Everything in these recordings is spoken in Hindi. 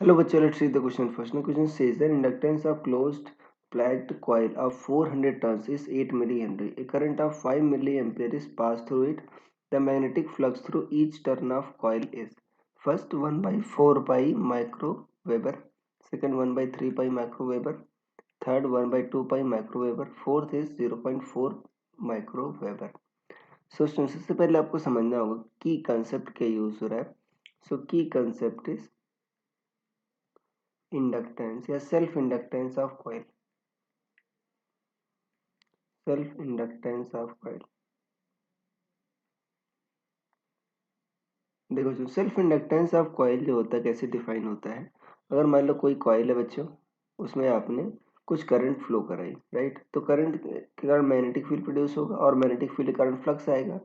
Hello, bachcho. Let's read the question first. The question says that inductance of closed plagged coil of 400 turns is 8 millihenry. A current of 5 milliampere is passed through it. The magnetic flux through each turn of coil is first 1 by 4 pi microweber, second 1 by 3 pi microweber, third 1 by 2 pi microweber, fourth is 0.4 microweber. सो सबसे पहले आपको समझना होगा की कंसेप्ट क्या यूज हो रहा है. सो की कंसेप्ट इज इंडक्टेंस या self inductance of coil. Self inductance of coil. देखो जो सेल्फ इंडक्टेंस ऑफ कॉइल जो होता है कैसे डिफाइन होता है. अगर मान लो कोई कॉइल है बच्चों, उसमें आपने कुछ करंट फ्लो कराई, राइट. तो करंट के कारण मैग्नेटिक फील्ड प्रोड्यूस होगा और मैग्नेटिक फील्ड के कारण फ्लक्स आएगा.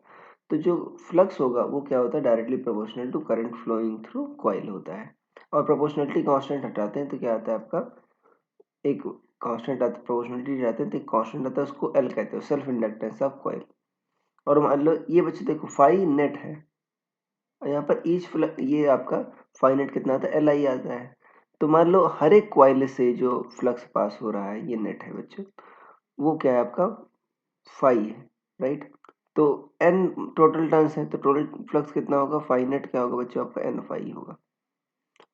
तो जो फ्लक्स होगा वो क्या होता है, directly proportional to current flowing through coil होता है. और प्रोपोर्शनलिटी कांस्टेंट हटाते हैं तो क्या आता है आपका, एक कांस्टेंट आता है. प्रोपोर्शनलिटी हटाते हैं तो एक कांस्टेंट आता है, उसको एल कहते हैं, सेल्फ इंडक्टेंस ऑफ कॉइल. और मान लो ये बच्चे देखो फाई नेट है और यहाँ पर ईच ये आपका फाई नेट कितना आता है, एल आई आता है. तो मान लो हर एक कॉइल से जो फ्लक्स पास हो रहा है ये नेट है बच्चों, वो क्या है आपका फाई है, राइट. तो एन टोटल टर्न्स है तो टोटल फ्लक्स कितना होगा, फाई नेट क्या होगा बच्चों आपका, एन फाई होगा.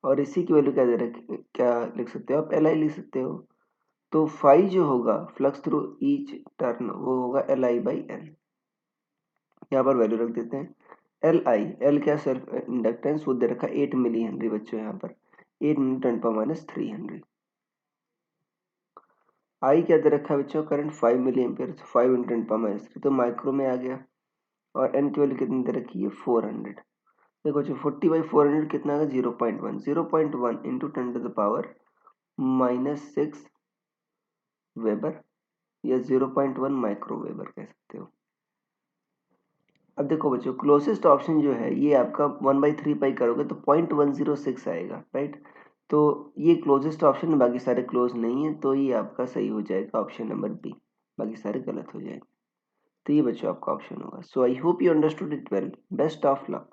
और इसी की वैल्यू क्या दे रखे, क्या लिख सकते हो आप, एल आई लिख सकते हो. तो फाई जो होगा फ्लक्स थ्रू ईच टर्न वो होगा एल आई बाई एन. यहाँ पर वैल्यू रख देते हैं. एल आई, एल क्या सेल्फ इंडक्टेंस वो दे रखा 8 मिली हेनरी बच्चों, यहाँ पर 8 into 10 power minus 3 henry. I क्या दे रखा है बच्चों, current 5 milli ampere, 5 into 10 power minus 3 तो माइक्रो में आ गया. और एन की वैल्यू कितनी दे रखी है, 400. देखो जो 40 बाई 400 कितना है, 0.1. 0.1 into 10 to the power minus 6 weber या 0.1 माइक्रो वेबर कह सकते हो. अब देखो बच्चों क्लोजेस्ट ऑप्शन जो है ये आपका 1/3 पाई करोगे तो 0.106 आएगा, राइट. तो ये क्लोजेस्ट ऑप्शन है, बाकी सारे क्लोज नहीं है, तो ये आपका सही हो जाएगा ऑप्शन नंबर बी. बाकी सारे गलत हो जाएंगे. तो ये बच्चों आपका ऑप्शन होगा. So I hope you understood it well. Best of luck.